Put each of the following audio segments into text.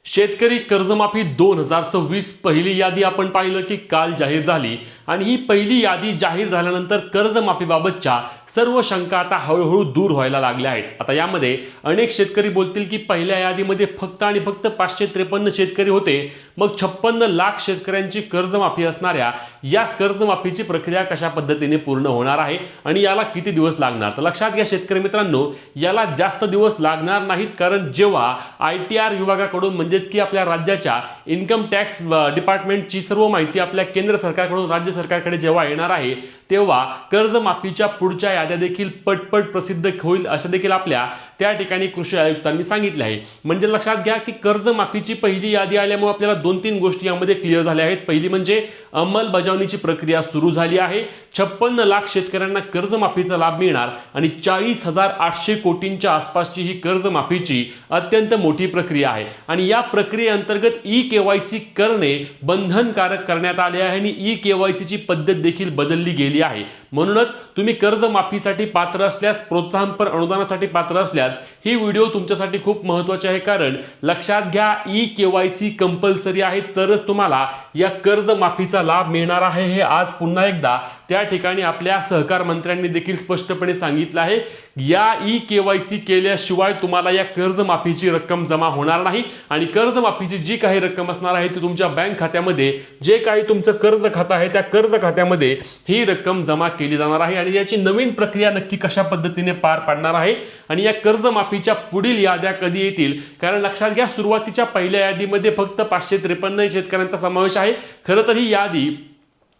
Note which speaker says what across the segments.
Speaker 1: शेतकरी कर्जमाफी 2026 पहिली यादी आपण पाहिलं की काल जाहीर झाली आणि ही पहिली यादी जाहीर झाल्यानंतर कर्जमाफीबाबतच्या सर्व शंका आता हळूहळू दूर व्हायला लागल्या आहेत। आता यामध्ये अनेक शेतकरी बोलतील की पहिल्या यादीमध्ये फक्त आणि फक्त 553 शेतकरी होते, मग 56 लाख शेतकऱ्यांची कर्जमाफी असणाऱ्या या कर्जमाफीची प्रक्रिया कशा पद्धतीने पूर्ण होणार आहे आणि याला किती दिवस लागणार। तर लक्षात घ्या शेतकरी मित्रांनो, याला जास्त दिवस लागणार नाहीत, कारण जेव्हा ITR विभागाकडून म्हणजेच की आपल्या राज्याच्या इन्कम टॅक्स डिपार्टमेंटची सर्व माहिती आपल्या केंद्र सरकारकडून राज्य सरकारकडे जेव्हा येणार आहे तेव्हा कर्जमाफीच्या पुढच्या याद्या देखील पटपट प्रसिद्ध होईल असे देखील आपल्या त्या ठिकाणी कृषी आयुक्तांनी सांगितले आहे। म्हणजे लक्षात घ्या की कर्जमाफीची पहिली यादी आल्यामुळे आपल्याला 2-3 गोष्टी यामध्ये क्लिअर झाल्या आहेत। पहिली म्हणजे अंमलबजावणीची प्रक्रिया सुरू झाली आहे, 56 लाख शेतकऱ्यांना कर्जमाफीचा लाभ मिळणार आणि 40,800 कोटींच्या आसपासची ही कर्जमाफीची अत्यंत मोठी प्रक्रिया आहे आणि या प्रक्रियेअंतर्गत ई-केवायसी करणे बंधनकारक करण्यात आले आहे आणि ई-केवायसीची पद्धत देखील बदलली गेली आहे। म्हणूनच तुम्ही कर्जमाफीसाठी पात्र असल्यास, प्रोत्साहनपर अनुदानासाठी पात्र असल्यास ही व्हिडिओ तुमच्यासाठी खूप महत्त्वाची आहे, कारण लक्षात घ्या ई-केवायसी कंपल्सरी आहे तरच तुम्हाला या कर्जमाफीचा लाभ मिळणार आहे। हे आज पुन्हा एकदा त्या ठिकाणी आपल्या सहकार मंत्र्यांनी देखील स्पष्टपणे सांगितलं आहे। या ई-केवायसी केल्याशिवाय तुम्हाला या कर्जमाफीची रक्कम जमा होणार नाही आणि कर्जमाफीची जी काही रक्कम असणार आहे ती तुमच्या बँक खात्यामध्ये, जे काही तुमचं कर्ज खातं आहे त्या कर्ज खात्यामध्ये ही रक्कम जमा केली जाणार आहे आणि याची नवीन प्रक्रिया नक्की कशा पद्धतीने पार पाडणार आहे आणि या कर्जमाफीच्या पुढील याद्या कधी येतील, कारण लक्षात घ्या सुरुवातीच्या पहिल्या यादीमध्ये फक्त 553 शेतकऱ्यांचा समावेश आहे। खरं तर ही यादी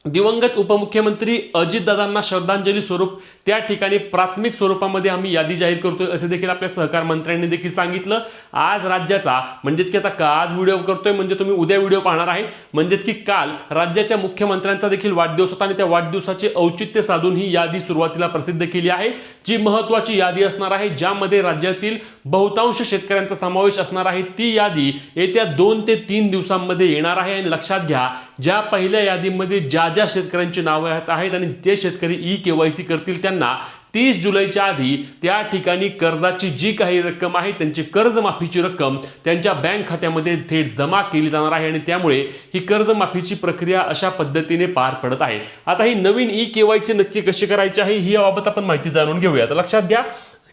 Speaker 1: दिवंगत उपमुख्यमंत्री अजितदादांना श्रद्धांजली स्वरूप त्या ठिकाणी प्राथमिक स्वरूपामध्ये आम्ही यादी जाहीर करतोय असे देखील आपल्या सहकार मंत्र्यांनी देखील सांगितलं। आज राज्याचा म्हणजेच की आता आज व्हिडिओ करतोय म्हणजे तुम्ही उद्या व्हिडिओ पाहणार आहे, म्हणजेच की काल राज्याच्या मुख्यमंत्र्यांचा देखील वाढदिवस होता आणि त्या वाढदिवसाचे औचित्य साधून ही यादी सुरुवातीला प्रसिद्ध केली आहे, जी महत्त्वाची यादी असणार आहे, ज्यामध्ये राज्यातील बहुतांश शेतकऱ्यांचा समावेश असणार आहे। ती यादी येत्या 2 ते 3 दिवसांमध्ये येणार आहे आणि लक्षात घ्या ज्या पहिल्या यादीमध्ये ज्या शेतकऱ्यांची नावे आहेत आणि ते शेतकरी ई-केवायसी करतील त्यांना 30 जुलैच्या आधी त्या ठिकाणी कर्जाची जी काही रक्कम आहे त्यांची कर्जमाफीची रक्कम त्यांच्या बँक खात्यामध्ये थेट जमा केली जाणार आहे आणि त्यामुळे ही कर्जमाफीची प्रक्रिया अशा पद्धतीने पार पडत आहे। आता ही नवीन ई-केवायसी नक्की कशी करायची आहे ही याबाबत आपण माहिती जाणून घेऊया। तर लक्षात घ्या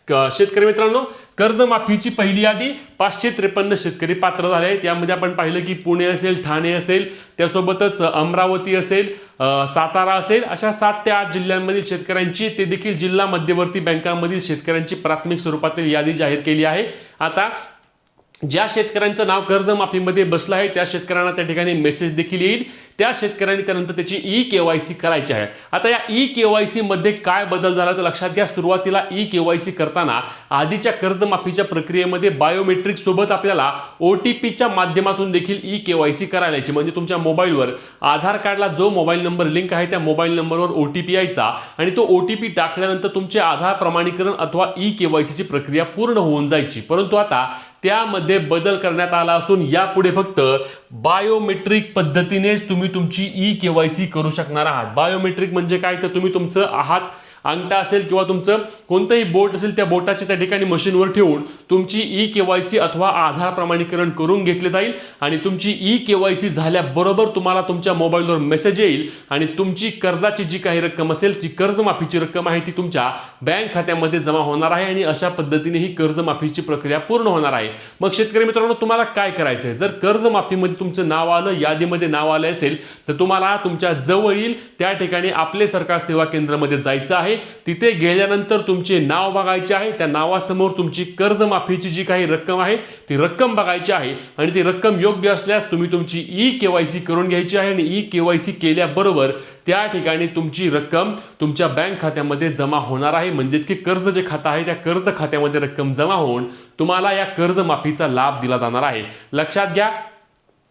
Speaker 1: शेतकरी मित्रांनो, कर्जमाफीची पहिली यादी 553 शेतकरी पात्र झाले आहेत। यामध्ये आपण पाहिलं की पुणे असेल, ठाणे असेल, त्यासोबतच अमरावती असेल, सातारा असेल, अशा 7 ते 8 जिल्ह्यांमधील शेतकऱ्यांची, ते देखील जिल्हा मध्यवर्ती बँकांमधील शेतकऱ्यांची प्राथमिक स्वरूपातील यादी जाहीर केली आहे। आता ज्या शेतकऱ्यांचं नाव कर्जमाफीमध्ये बसलं आहे त्या शेतकऱ्यांना त्या ठिकाणी मेसेज देखील येईल, त्या शेतकऱ्यांनी त्यानंतर त्याची ई-केवायसी करायची आहे। आता या ई-केवायसी मध्ये काय बदल झाला तर लक्षात घ्या, सुरुवातीला ई-केवायसी करताना आधीच्या कर्जमाफीच्या प्रक्रियेमध्ये बायोमेट्रिक सोबत आपल्याला OTPच्या माध्यमातून देखील ई-केवायसी करायला यायची, म्हणजे तुमच्या मोबाईलवर आधार कार्डला जो मोबाईल नंबर लिंक आहे त्या मोबाईल नंबरवर OTP यायचा आणि तो OTP टाकल्यानंतर तुमचे आधार प्रमाणीकरण अथवा ई-केवायसीची प्रक्रिया पूर्ण होऊन जायची। परंतु आता त्यामध्ये बदल करण्यात आला असून यापुढे फक्त बायोमेट्रिक पद्धतीनेच तुम्ही तुमची ई-केवायसी करू शकणार आहात। बायोमेट्रिक म्हणजे काय तर तुम्ही तुमचं अंगठा असेल किंवा तुमचं कोणतंही बोट असेल त्या बोटाच्या त्या ठिकाणी मशीनवर ठेवून तुमची ई-केवायसी अथवा आधार प्रमाणीकरण करून घेतले जाईल आणि तुमची ई-केवायसी झाल्याबरोबर तुम्हाला तुमच्या मोबाईलवर मेसेज येईल आणि तुमची कर्जाची जी काही रक्कम असेल, ती कर्जमाफीची रक्कम आहे ती तुमच्या बँक खात्यामध्ये जमा होणार आहे आणि अशा पद्धतीने ही कर्जमाफीची प्रक्रिया पूर्ण होणार आहे। मग शेतकरी मित्रांनो, तुम्हाला काय करायचं आहे, जर कर्जमाफीमध्ये तुमचं नाव आलं, यादीमध्ये नाव आलं असेल तर तुम्हाला तुमच्या जवळील त्या ठिकाणी आपले सरकार सेवा केंद्रामध्ये जायचं आहे। तिथे गेल्यानंतर तुमचे नाव बघायचे आहे, त्या नावासमोर तुमची कर्जमाफीची जी काही रक्कम आहे ती रक्कम बघायची आहे आणि ती रक्कम योग्य असल्यास तुम्ही तुमची ई-केवायसी करून घ्यायची आहे आणि ई-केवायसी केल्याबरोबर त्या ठिकाणी तुमची रक्कम तुमच्या बँक खात्यामध्ये जमा होणार आहे, म्हणजेच की कर्ज जे खातं आहे त्या कर्ज खात्यामध्ये रक्कम जमा होऊन तुम्हाला या कर्जमाफीचा लाभ दिला जाणार आहे। लक्षात घ्या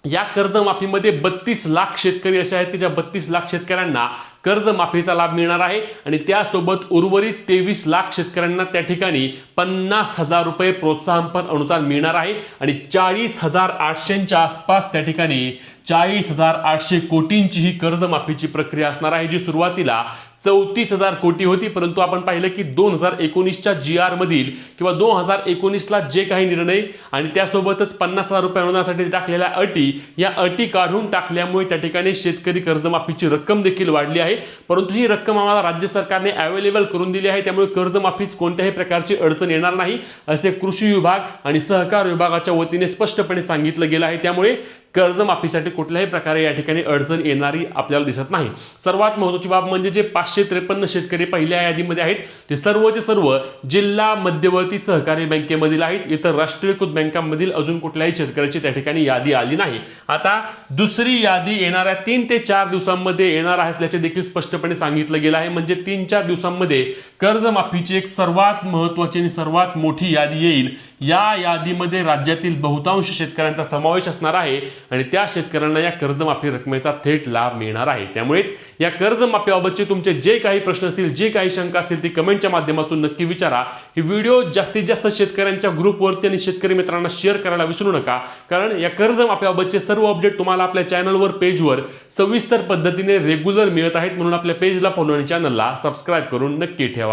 Speaker 1: या कर्जमाफीमध्ये 32 लाख शेतकरी असे आहेत की ज्या 32 लाख शेतकऱ्यांना कर्जमाफीचा लाभ मिळणार आहे आणि त्यासोबत उर्वरित 23 लाख शेतकऱ्यांना त्या ठिकाणी 50,000 रुपये प्रोत्साहनपर अनुदान मिळणार आहे आणि 40,800च्या आसपास त्या ठिकाणी 40,800 कोटींची ही कर्जमाफीची प्रक्रिया असणार आहे, जी सुरुवातीला 34,000 कोटी होती, परंतु आपण पाहिलं की 2019च्या GR मधील किंवा 2019ला जे काही निर्णय आणि त्यासोबतच 50,000 रुपये अनुदानासाठी टाकलेल्या अटी, या अटी काढून टाकल्यामुळे त्या ठिकाणी शेतकरी कर्जमाफीची रक्कम देखील वाढली आहे. परंतु ही रक्कम आम्हाला राज्य सरकारने अवेलेबल करून दिली आहे, त्यामुळे कर्जमाफीस कोणत्याही प्रकारची अडचण येणार नाही असे कृषी विभाग आणि सहकार विभागाच्या वतीने स्पष्टपणे सांगितलं गेलं आहे. त्यामुळे कर्जमाफीसाठी कुठल्याही प्रकारे या ठिकाणी अडचण येणारी आपल्याला दिसत नाही. सर्वात महत्त्वाची बाब म्हणजे जे 553 शेतकरी पहिल्या यादीमध्ये आहेत ते सर्वचे सर्व जिल्हा मध्यवर्ती सहकारी बँकेमधील आहेत. इतर राष्ट्रीयकृत बँकांमधील अजून कुठल्याही शेतकऱ्याची त्या ठिकाणी यादी आली नाही. आता दुसरी यादी येणाऱ्या 3 ते 4 दिवसांमध्ये येणार असल्याचे देखील स्पष्टपणे सांगितलं गेलं आहे. म्हणजे 3-4 दिवसांमध्ये कर्जमाफीची एक सर्वात महत्त्वाची आणि सर्वात मोठी यादी येईल. या यादीमध्ये राज्यातील बहुतांश शेतकऱ्यांचा समावेश असणार आहे आणि त्या शेतकऱ्यांना या कर्जमाफी रकमेचा थेट लाभ मिळणार आहे. त्यामुळेच या कर्जमाफीबाबतचे तुमचे जे काही प्रश्न असतील, जे काही शंका असतील ती कमेंटच्या माध्यमातून नक्की विचारा. ही व्हिडिओ जास्तीत जास्त शेतकऱ्यांच्या ग्रुपवरती आणि शेतकरी मित्रांना शेअर करायला विसरू नका, कारण या कर्जमाफीबाबतचे सर्व अपडेट तुम्हाला आपल्या चॅनलवर, पेजवर सविस्तर पद्धतीने रेग्युलर मिळत आहेत. म्हणून आपल्या पेजला फॉलो आणि चॅनलला सबस्क्राईब करून नक्की ठेवा.